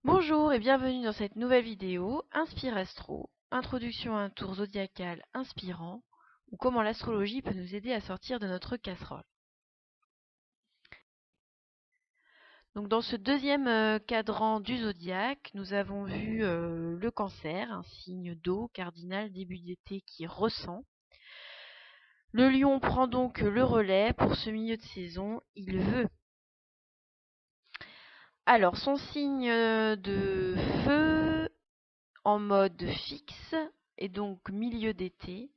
Bonjour et bienvenue dans cette nouvelle vidéo Inspire Astro, introduction à un tour zodiacal inspirant ou comment l'astrologie peut nous aider à sortir de notre casserole. Donc dans ce deuxième cadran du zodiaque, nous avons vu le Cancer, un signe d'eau cardinal début d'été qui ressent. Le Lion prend donc le relais pour ce milieu de saison, il veut. Alors son signe de feu en mode fixe et donc milieu d'été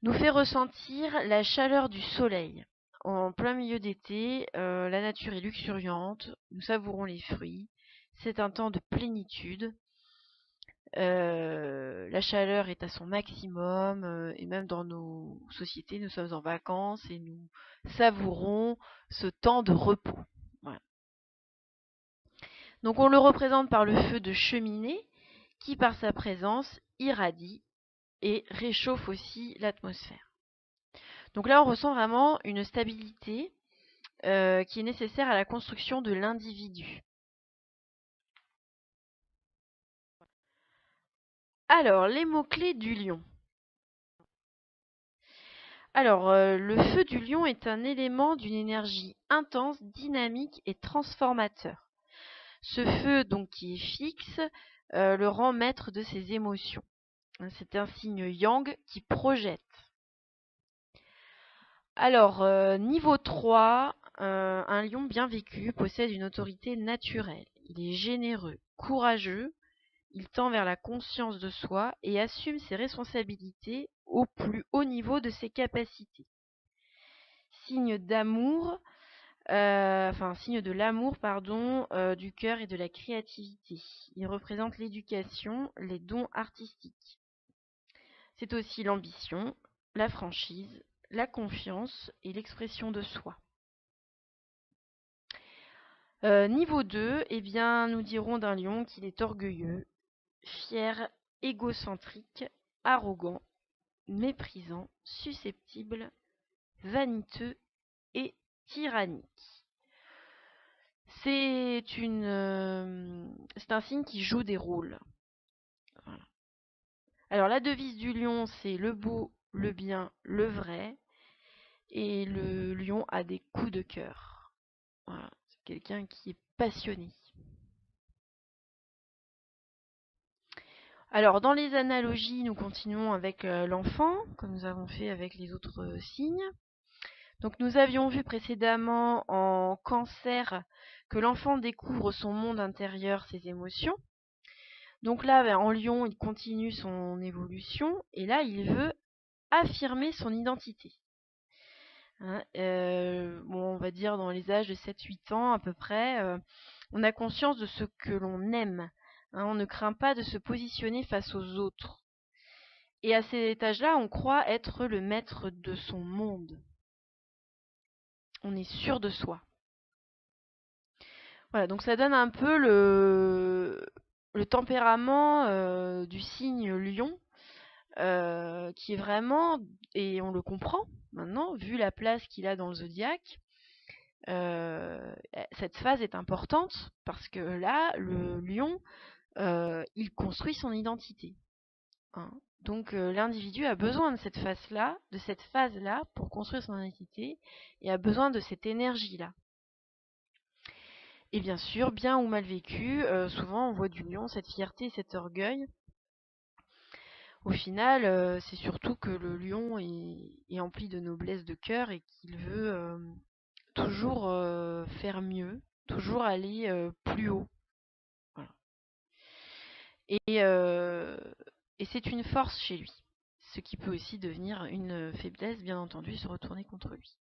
nous fait ressentir la chaleur du soleil. En plein milieu d'été, la nature est luxuriante, nous savourons les fruits, c'est un temps de plénitude, la chaleur est à son maximum, et même dans nos sociétés, nous sommes en vacances et nous savourons ce temps de repos. Voilà. Donc on le représente par le feu de cheminée qui par sa présence irradie et réchauffe aussi l'atmosphère. Donc là, on ressent vraiment une stabilité qui est nécessaire à la construction de l'individu. Alors, les mots-clés du lion. Alors, le feu du lion est un élément d'une énergie intense, dynamique et transformateur. Ce feu, donc, qui est fixe, le rend maître de ses émotions. C'est un signe yang qui projette. Alors, niveau 3, un lion bien vécu possède une autorité naturelle. Il est généreux, courageux, il tend vers la conscience de soi et assume ses responsabilités au plus haut niveau de ses capacités. Signe d'amour, signe de l'amour, du cœur et de la créativité. Il représente l'éducation, les dons artistiques. C'est aussi l'ambition, la franchise, la confiance et l'expression de soi. Niveau 2, eh bien, nous dirons d'un lion qu'il est orgueilleux, fier, égocentrique, arrogant, méprisant, susceptible, vaniteux et tyrannique. C'est un signe qui joue des rôles. Voilà. Alors la devise du lion, c'est le beau, le bien, le vrai. Et le lion a des coups de cœur. Voilà. C'est quelqu'un qui est passionné. Alors, dans les analogies, nous continuons avec l'enfant, comme nous avons fait avec les autres signes. Donc, nous avions vu précédemment en Cancer que l'enfant découvre son monde intérieur, ses émotions. Donc là, en Lion, il continue son évolution et là, il veut affirmer son identité. Hein, on va dire dans les âges de 7-8 ans à peu près, on a conscience de ce que l'on aime. Hein, on ne craint pas de se positionner face aux autres. Et à cet âge-là, on croit être le maître de son monde. On est sûr de soi. Voilà, donc ça donne un peu le tempérament du signe lion, qui est vraiment, et on le comprend maintenant, vu la place qu'il a dans le zodiaque, cette phase est importante parce que là, le lion, il construit son identité. Hein. Donc l'individu a besoin de cette phase-là, pour construire son identité, et a besoin de cette énergie-là. Et bien sûr, bien ou mal vécu, souvent on voit du lion cette fierté, cet orgueil. Au final, c'est surtout que le lion est empli de noblesse de cœur et qu'il veut toujours faire mieux, toujours aller plus haut. Voilà. Et c'est une force chez lui, ce qui peut aussi devenir une faiblesse, bien entendu, se retourner contre lui.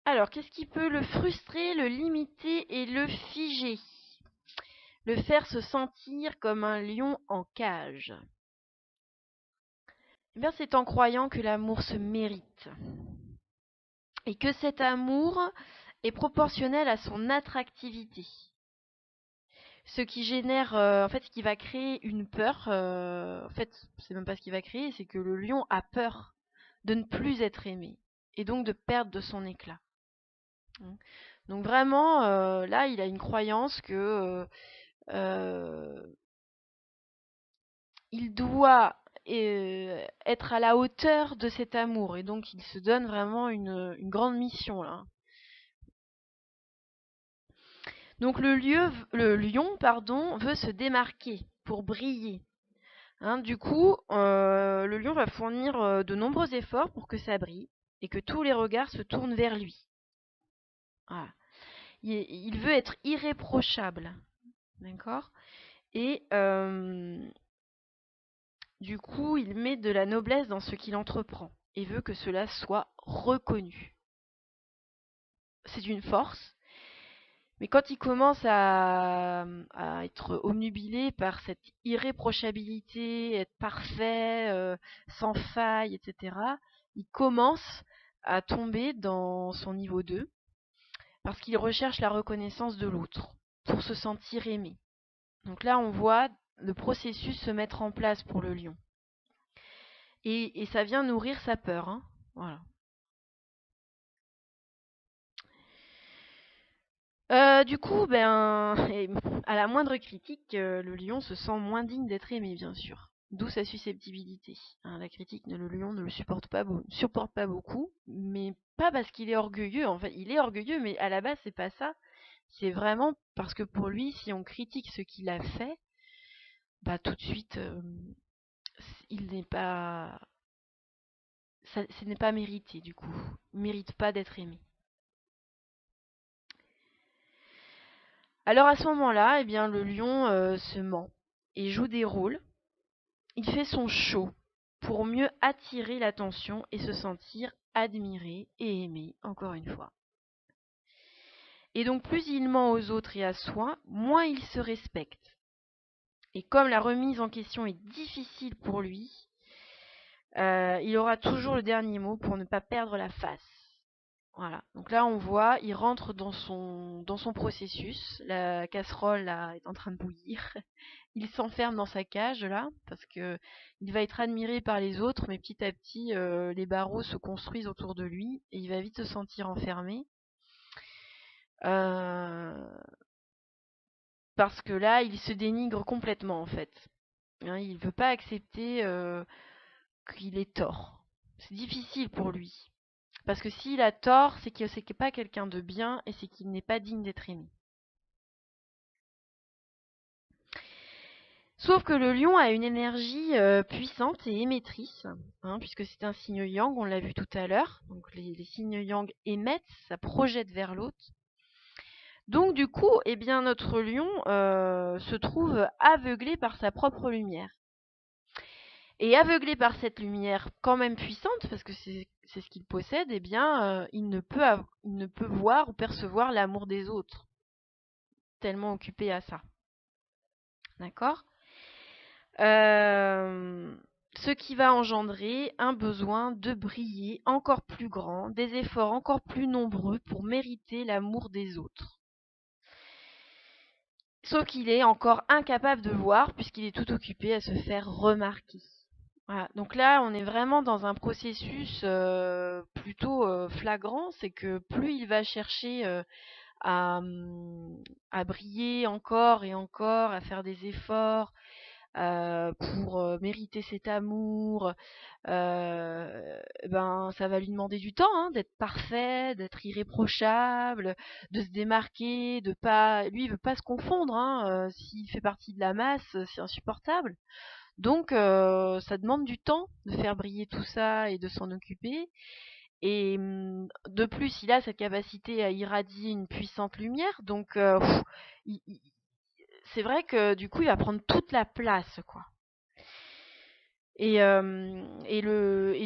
Alors, qu'est-ce qui peut le frustrer, le limiter et le figer? Le faire se sentir comme un lion en cage. Eh bien, c'est en croyant que l'amour se mérite et que cet amour est proportionnel à son attractivité. Ce qui génère, ce qui va créer une peur. C'est même pas ce qui va créer, c'est que le lion a peur de ne plus être aimé et donc de perdre de son éclat. Donc vraiment, là, il a une croyance que il doit être à la hauteur de cet amour. Et donc, il se donne vraiment une grande mission, là. Donc, le lion, pardon, veut se démarquer pour briller. Du coup, le lion va fournir de nombreux efforts pour que ça brille et que tous les regards se tournent vers lui. Voilà. Il veut être irréprochable, d'accord? Et du coup, il met de la noblesse dans ce qu'il entreprend et veut que cela soit reconnu. C'est une force, mais quand il commence à être obnubilé par cette irréprochabilité, être parfait, sans faille, etc., il commence à tomber dans son niveau 2 parce qu'il recherche la reconnaissance de l'autre pour se sentir aimé. Donc là, on voit le processus se mettre en place pour le lion. Et ça vient nourrir sa peur. Hein. Voilà. Du coup, à la moindre critique, le lion se sent moins digne d'être aimé, bien sûr. D'où sa susceptibilité. La critique, le lion ne le supporte pas beaucoup, mais pas parce qu'il est orgueilleux. En fait, il est orgueilleux, mais à la base, c'est pas ça. C'est vraiment parce que pour lui, si on critique ce qu'il a fait, bah tout de suite, il n'est pas, ce n'est pas mérité du coup. Il mérite pas d'être aimé. Alors à ce moment-là, eh bien le lion se ment et joue des rôles. Il fait son show pour mieux attirer l'attention et se sentir admiré et aimé encore une fois. Et donc plus il ment aux autres et à soi, moins il se respecte. Et comme la remise en question est difficile pour lui, il aura toujours le dernier mot pour ne pas perdre la face. Voilà. Donc là, on voit, il rentre dans son processus. La casserole là est en train de bouillir. Il s'enferme dans sa cage là parce que il va être admiré par les autres, mais petit à petit, les barreaux se construisent autour de lui et il va vite se sentir enfermé. Parce que là, il se dénigre complètement en fait. Il veut pas accepter qu'il ait tort. C'est difficile pour lui. Parce que s'il a tort, c'est qu'il n'est pas quelqu'un de bien et c'est qu'il n'est pas digne d'être aimé. Sauf que le lion a une énergie puissante et émettrice, puisque c'est un signe yang, on l'a vu tout à l'heure. Donc les signes yang émettent, ça projette vers l'autre. Donc du coup, eh bien, notre lion se trouve aveuglé par sa propre lumière. Et aveuglé par cette lumière quand même puissante, parce que c'est ce qu'il possède, eh bien, il ne peut voir ou percevoir l'amour des autres, tellement occupé à ça. D'accord ? Ce qui va engendrer un besoin de briller encore plus grand, des efforts encore plus nombreux pour mériter l'amour des autres. Sauf qu'il est encore incapable de le voir puisqu'il est tout occupé à se faire remarquer. Voilà. Donc là, on est vraiment dans un processus plutôt flagrant, c'est que plus il va chercher à briller encore et encore, à faire des efforts, pour mériter cet amour, ça va lui demander du temps d'être parfait, d'être irréprochable, de se démarquer, de pas, lui il veut pas se confondre, s'il fait partie de la masse, c'est insupportable. Donc ça demande du temps de faire briller tout ça et de s'en occuper. Et de plus, il a cette capacité à irradier une puissante lumière, donc c'est vrai que du coup, il va prendre toute la place, quoi. Et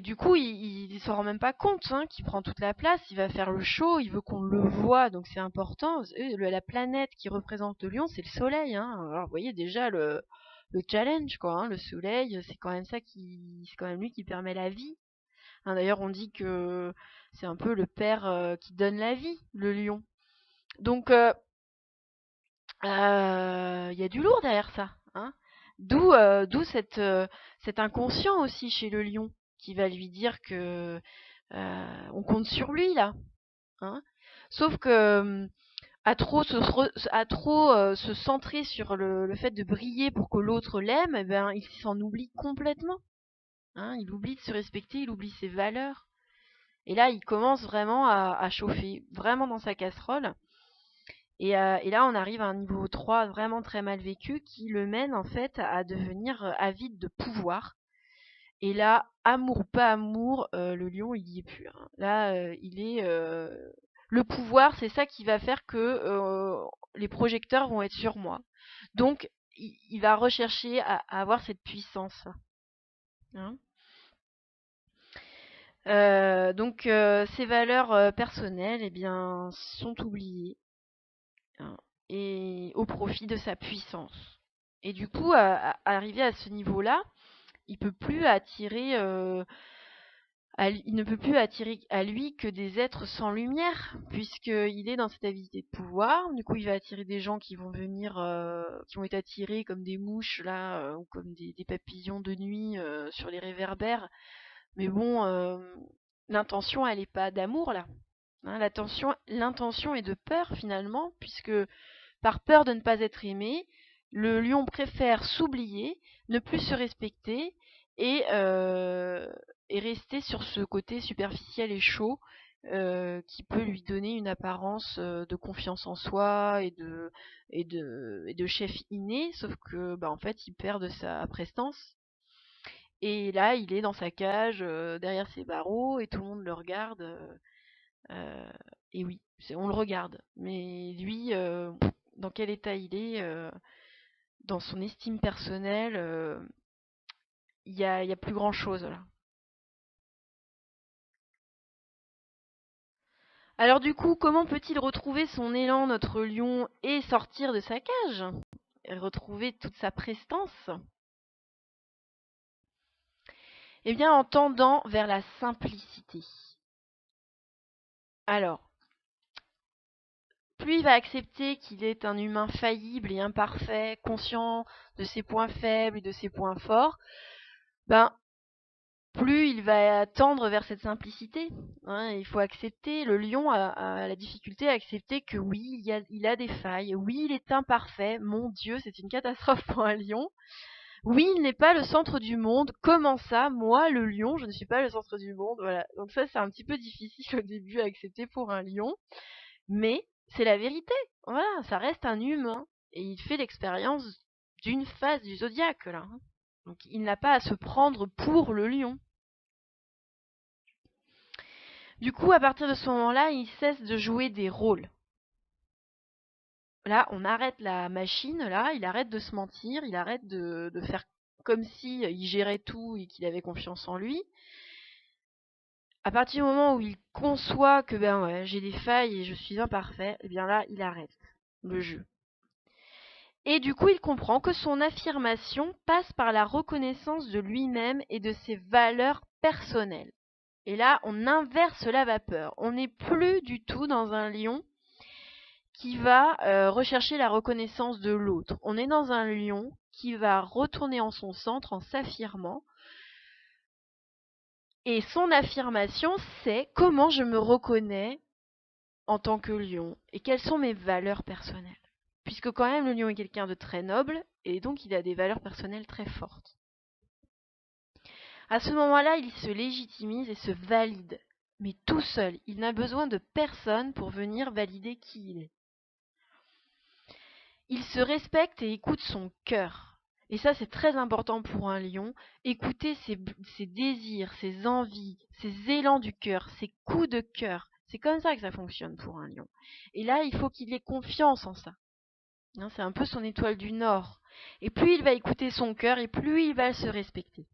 du coup, il s'en rend même pas compte qu'il prend toute la place. Il va faire le show, il veut qu'on le voit, donc c'est important. La planète qui représente le lion, c'est le soleil. Alors, vous voyez déjà le challenge, quoi. Le soleil, c'est quand même c'est quand même lui qui permet la vie. D'ailleurs, on dit que c'est un peu le père qui donne la vie, le lion. Donc, il y a du lourd derrière ça. D'où cet inconscient aussi chez le lion qui va lui dire que on compte sur lui là. Sauf que à trop se centrer sur le fait de briller pour que l'autre l'aime, eh ben, il s'en oublie complètement. Hein, il oublie de se respecter, il oublie ses valeurs. Et là, il commence vraiment à chauffer, vraiment dans sa casserole. Et là, on arrive à un niveau 3 vraiment très mal vécu qui le mène en fait à devenir avide de pouvoir. Et là, amour ou pas amour, le lion, il y est plus. Hein. Là, il est le pouvoir, c'est ça qui va faire que les projecteurs vont être sur moi. Donc, il va rechercher à avoir cette puissance. Hein. Donc, ses valeurs personnelles, eh bien, sont oubliées. Hein, et au profit de sa puissance. Et du coup, arrivé à ce niveau-là, il peut plus attirer, il ne peut plus attirer à lui que des êtres sans lumière, puisqu'il est dans cette avidité de pouvoir. Du coup, il va attirer des gens qui vont venir, qui vont être attirés comme des mouches là, ou comme des papillons de nuit sur les réverbères. Mais bon, l'intention, elle n'est pas d'amour là. Hein, l'intention est de peur finalement, puisque par peur de ne pas être aimé, le lion préfère s'oublier, ne plus se respecter et rester sur ce côté superficiel et chaud qui peut lui donner une apparence de confiance en soi et de chef inné, sauf que bah, en fait il perd de sa prestance. Et là, il est dans sa cage, derrière ses barreaux, et tout le monde le regarde. Euh, et oui, on le regarde. Mais lui, dans quel état il est, dans son estime personnelle, y a plus grand-chose là. Alors du coup, comment peut-il retrouver son élan, notre lion, et sortir de sa cage? Et retrouver toute sa prestance? Eh bien, en tendant vers la simplicité. Alors, plus il va accepter qu'il est un humain faillible et imparfait, conscient de ses points faibles et de ses points forts, ben, plus il va tendre vers cette simplicité. Hein, il faut accepter, le lion a la difficulté à accepter que oui, il a des failles, oui, il est imparfait, mon Dieu, c'est une catastrophe pour un lion. Oui, il n'est pas le centre du monde. Comment ça, moi, le lion, je ne suis pas le centre du monde. Voilà. Donc ça, c'est un petit peu difficile au début à accepter pour un lion. Mais c'est la vérité. Voilà, ça reste un humain. Et il fait l'expérience d'une phase du zodiaque, là. Donc il n'a pas à se prendre pour le lion. Du coup, à partir de ce moment-là, il cesse de jouer des rôles. Là, on arrête la machine, là, il arrête de se mentir, il arrête de faire comme si il gérait tout et qu'il avait confiance en lui. À partir du moment où il conçoit que ben ouais, j'ai des failles et je suis imparfait, et bien là, il arrête le jeu. Et du coup, il comprend que son affirmation passe par la reconnaissance de lui-même et de ses valeurs personnelles. Et là, on inverse la vapeur. On n'est plus du tout dans un lion qui va rechercher la reconnaissance de l'autre. On est dans un lion qui va retourner en son centre en s'affirmant. Et son affirmation, c'est comment je me reconnais en tant que lion et quelles sont mes valeurs personnelles. Puisque quand même le lion est quelqu'un de très noble et donc il a des valeurs personnelles très fortes. À ce moment-là, il se légitimise et se valide, mais tout seul. Il n'a besoin de personne pour venir valider qui il est. Il se respecte et écoute son cœur. Et ça, c'est très important pour un lion. Écouter ses désirs, ses envies, ses élans du cœur, ses coups de cœur. C'est comme ça que ça fonctionne pour un lion. Et là, il faut qu'il ait confiance en ça. Hein, c'est un peu son étoile du Nord. Et plus il va écouter son cœur, et plus il va se respecter.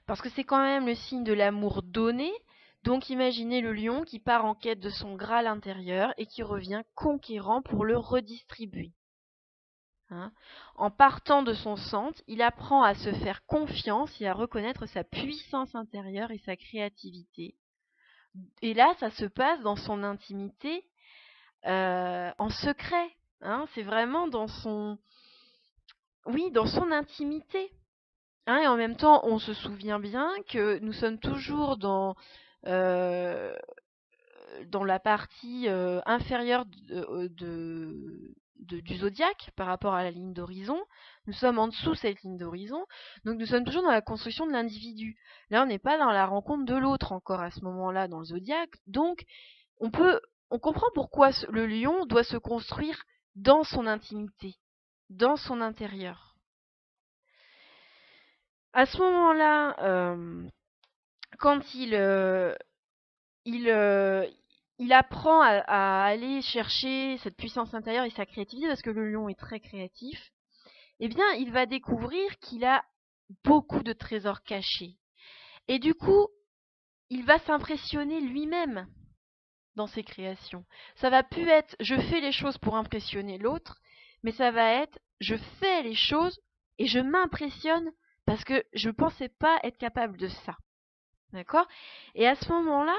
Parce que c'est quand même le signe de l'amour donné. Donc imaginez le lion qui part en quête de son Graal intérieur et qui revient conquérant pour le redistribuer. Hein. En partant de son centre, il apprend à se faire confiance et à reconnaître sa puissance intérieure et sa créativité. Et là, ça se passe dans son intimité, en secret. Hein. C'est vraiment dans son, oui, dans son intimité. Hein, et en même temps, on se souvient bien que nous sommes toujours dans dans la partie inférieure du zodiaque par rapport à la ligne d'horizon. Nous sommes en dessous de cette ligne d'horizon. Donc nous sommes toujours dans la construction de l'individu. Là, on n'est pas dans la rencontre de l'autre encore à ce moment-là dans le zodiaque. Donc on comprend pourquoi le lion doit se construire dans son intimité, dans son intérieur. À ce moment-là, quand il apprend à aller chercher cette puissance intérieure et sa créativité, parce que le lion est très créatif, eh bien, il va découvrir qu'il a beaucoup de trésors cachés. Et du coup, il va s'impressionner lui-même dans ses créations. Ça va plus être « je fais les choses pour impressionner l'autre », mais ça va être « je fais les choses et je m'impressionne parce que je ne pensais pas être capable de ça ». D'accord ? Et à ce moment-là,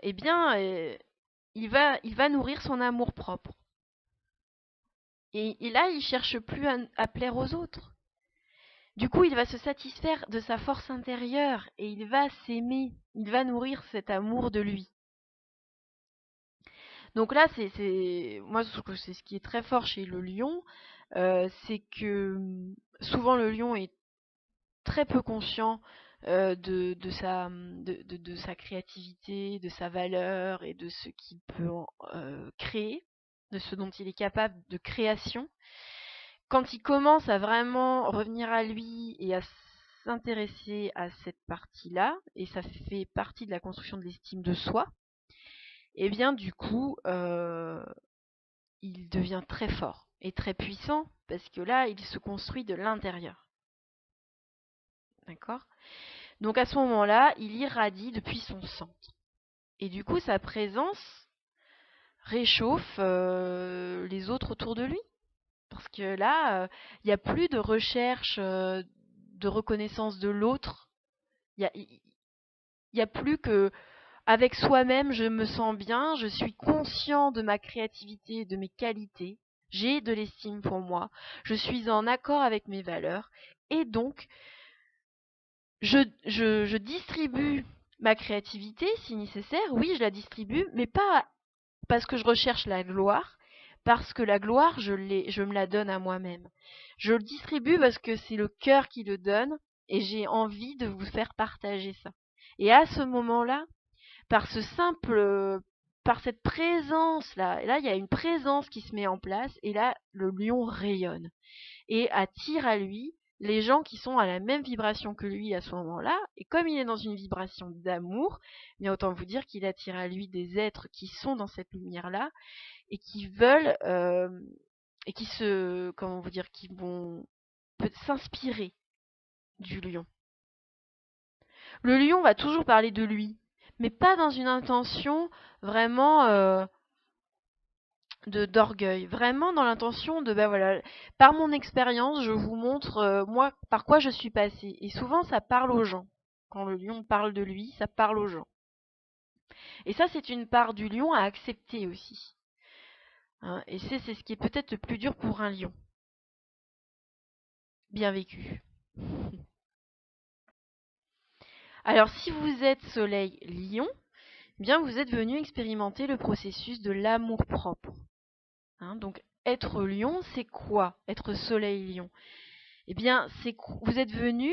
eh bien, il va nourrir son amour-propre. Et là, il cherche plus à plaire aux autres. Du coup, il va se satisfaire de sa force intérieure et il va s'aimer. Il va nourrir cet amour de lui. Donc là, moi, je trouve que c'est ce qui est très fort chez le lion, c'est que souvent le lion est très peu conscient de sa créativité, de sa valeur et de ce qu'il peut créer, de ce dont il est capable de création. Quand il commence à vraiment revenir à lui et à s'intéresser à cette partie-là, et ça fait partie de la construction de l'estime de soi, et bien du coup, il devient très fort et très puissant, parce que là, il se construit de l'intérieur. D'accord ? Donc à ce moment-là, il irradie depuis son centre. Et du coup, sa présence réchauffe les autres autour de lui. Parce que là, il n'y a plus de recherche de reconnaissance de l'autre. Il n'y a plus que avec soi-même, je me sens bien, je suis conscient de ma créativité et de mes qualités, j'ai de l'estime pour moi, je suis en accord avec mes valeurs, et donc je distribue ma créativité si nécessaire, oui, je la distribue, mais pas parce que je recherche la gloire, parce que la gloire, je me la donne à moi-même. Je le distribue parce que c'est le cœur qui le donne, et j'ai envie de vous faire partager ça. Et à ce moment-là, par cette présence-là, là, il y a une présence qui se met en place, et là, le lion rayonne et attire à lui les gens qui sont à la même vibration que lui à ce moment-là. Et comme il est dans une vibration d'amour, bien autant vous dire qu'il attire à lui des êtres qui sont dans cette lumière-là et qui veulent et qui qui vont s'inspirer du lion. Le lion va toujours parler de lui, mais pas dans une intention vraiment d'orgueil, vraiment dans l'intention de ben voilà, par mon expérience, je vous montre moi par quoi je suis passée. Et souvent ça parle aux gens. Quand le lion parle de lui, ça parle aux gens. Et ça, c'est une part du lion à accepter aussi. Hein, et c'est ce qui est peut-être le plus dur pour un lion. Bien vécu. Alors si vous êtes soleil lion, eh bien vous êtes venu expérimenter le processus de l'amour-propre. Hein, donc être lion, c'est quoi? Être soleil lion? Eh bien, vous êtes venu,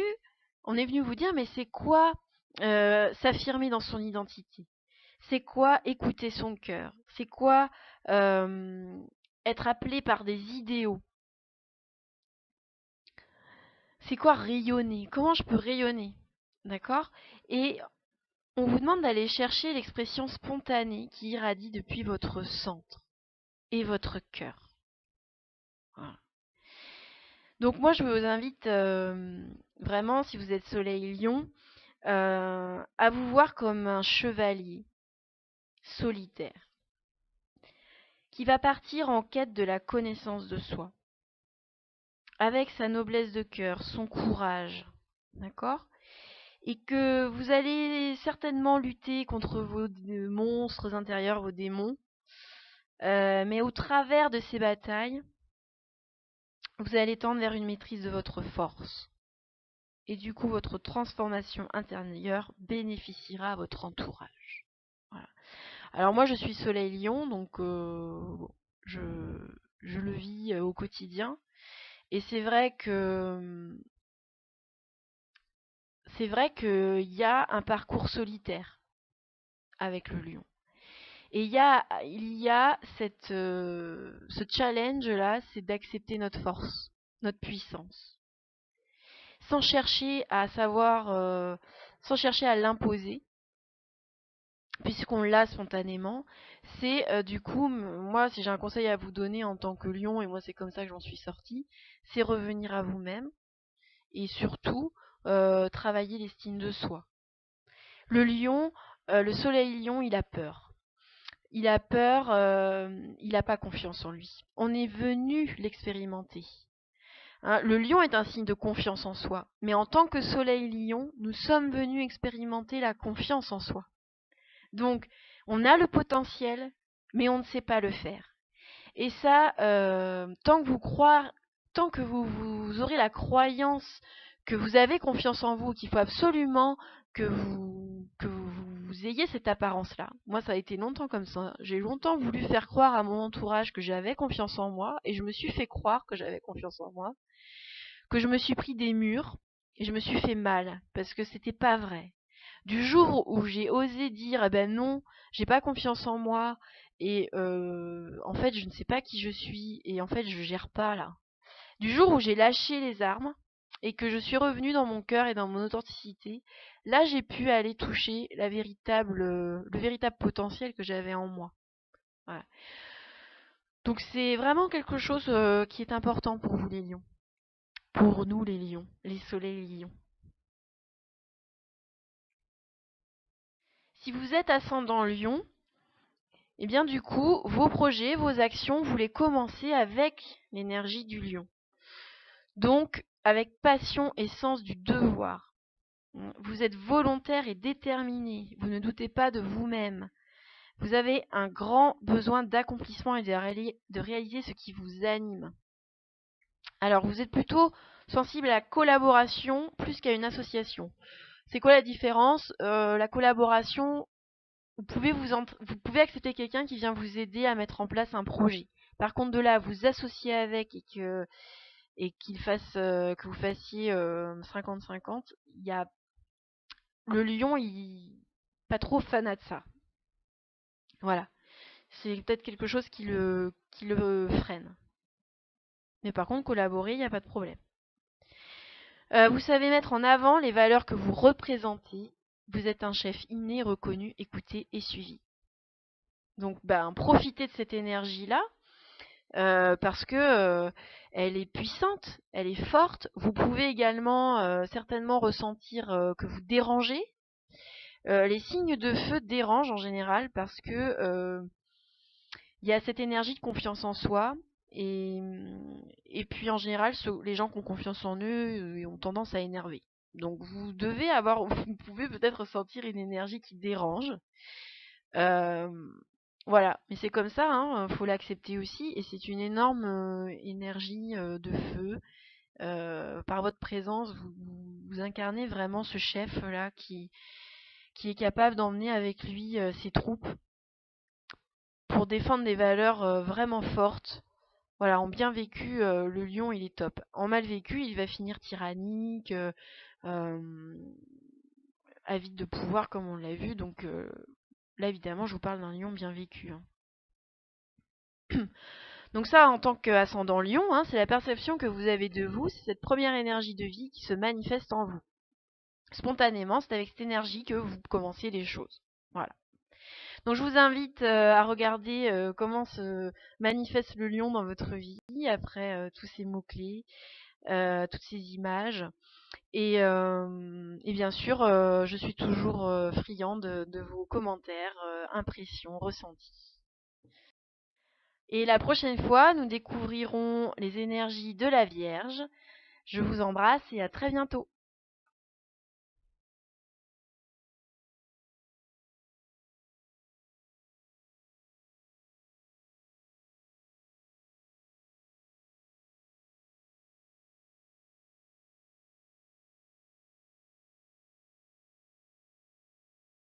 on est venu vous dire, mais c'est quoi s'affirmer dans son identité? C'est quoi écouter son cœur? C'est quoi être appelé par des idéaux? C'est quoi rayonner? Comment je peux rayonner? D'accord? Et on vous demande d'aller chercher l'expression spontanée qui irradie depuis votre centre et votre cœur. Voilà. Donc moi, je vous invite vraiment, si vous êtes soleil lion, à vous voir comme un chevalier solitaire qui va partir en quête de la connaissance de soi, avec sa noblesse de cœur, son courage, d'accord? Et que vous allez certainement lutter contre vos monstres intérieurs, vos démons, mais au travers de ces batailles, vous allez tendre vers une maîtrise de votre force. Et du coup, votre transformation intérieure bénéficiera à votre entourage. Alors moi je suis Soleil Lion, donc je, je le vis au quotidien. Et c'est vrai qu'il y a un parcours solitaire avec le lion. Et il y a ce challenge-là, c'est d'accepter notre force, notre puissance, sans chercher à sans chercher à l'imposer, puisqu'on l'a spontanément. C'est du coup, moi, si j'ai un conseil à vous donner en tant que lion, et moi c'est comme ça que j'en suis sortie, c'est revenir à vous-même et surtout travailler l'estime de soi. Le lion, le soleil lion, il a peur. Il a peur, il n'a pas confiance en lui. On est venu l'expérimenter. Hein, le lion est un signe de confiance en soi, mais en tant que soleil lion, nous sommes venus expérimenter la confiance en soi. Donc, on a le potentiel, mais on ne sait pas le faire. Et ça, tant que vous aurez la croyance que vous avez confiance en vous, qu'il faut absolument que vous ayez cette apparence-là. Moi, ça a été longtemps comme ça. J'ai longtemps voulu faire croire à mon entourage que j'avais confiance en moi, et je me suis fait croire que j'avais confiance en moi, que je me suis pris des murs, et je me suis fait mal, parce que c'était pas vrai. Du jour où j'ai osé dire, eh ben non, j'ai pas confiance en moi, et en fait, je ne sais pas qui je suis, et en fait, je gère pas là. Du jour où j'ai lâché les armes, et que je suis revenue dans mon cœur et dans mon authenticité, là, j'ai pu aller toucher le véritable potentiel que j'avais en moi. Voilà. Donc, c'est vraiment quelque chose qui est important pour vous, les lions. Pour nous, les lions, les soleils lions. Si vous êtes ascendant lion, et bien du coup, vos projets, vos actions, vous les commencez avec l'énergie du lion. Donc, avec passion et sens du devoir. Vous êtes volontaire et déterminé. Vous ne doutez pas de vous-même. Vous avez un grand besoin d'accomplissement et de réaliser ce qui vous anime. Alors, vous êtes plutôt sensible à la collaboration plus qu'à une association. C'est quoi la différence? La collaboration, vous pouvez accepter quelqu'un qui vient vous aider à mettre en place un projet. Par contre, de là, vous associer avec que vous fassiez 50-50, il y a le lion, il pas trop fanat de ça. Voilà, c'est peut-être quelque chose qui le freine. Mais par contre, collaborer, il n'y a pas de problème. Vous savez mettre en avant les valeurs que vous représentez. Vous êtes un chef inné, reconnu, écouté et suivi. Donc, profitez de cette énergie-là. Parce que elle est puissante, elle est forte. Vous pouvez également certainement ressentir que vous dérangez. Les signes de feu dérangent en général parce que il y a cette énergie de confiance en soi. Et puis en général, les gens qui ont confiance en eux ont tendance à énerver. Donc vous pouvez peut-être ressentir une énergie qui dérange. Euh, voilà, mais c'est comme ça, hein, faut l'accepter aussi, et c'est une énorme énergie de feu. Par votre présence, vous incarnez vraiment ce chef-là qui est capable d'emmener avec lui ses troupes pour défendre des valeurs vraiment fortes. Voilà, en bien vécu, le lion, il est top. En mal vécu, il va finir tyrannique, euh, avide de pouvoir, comme on l'a vu. Donc là, évidemment, je vous parle d'un lion bien vécu. Hein. Donc ça, en tant qu'ascendant lion, hein, c'est la perception que vous avez de vous, c'est cette première énergie de vie qui se manifeste en vous. Spontanément, c'est avec cette énergie que vous commenciez les choses. Voilà. Donc je vous invite à regarder comment se manifeste le lion dans votre vie, après tous ces mots-clés, toutes ces images. Et bien sûr, je suis toujours friande de vos commentaires, impressions, ressentis. Et la prochaine fois, nous découvrirons les énergies de la Vierge. Je vous embrasse et à très bientôt.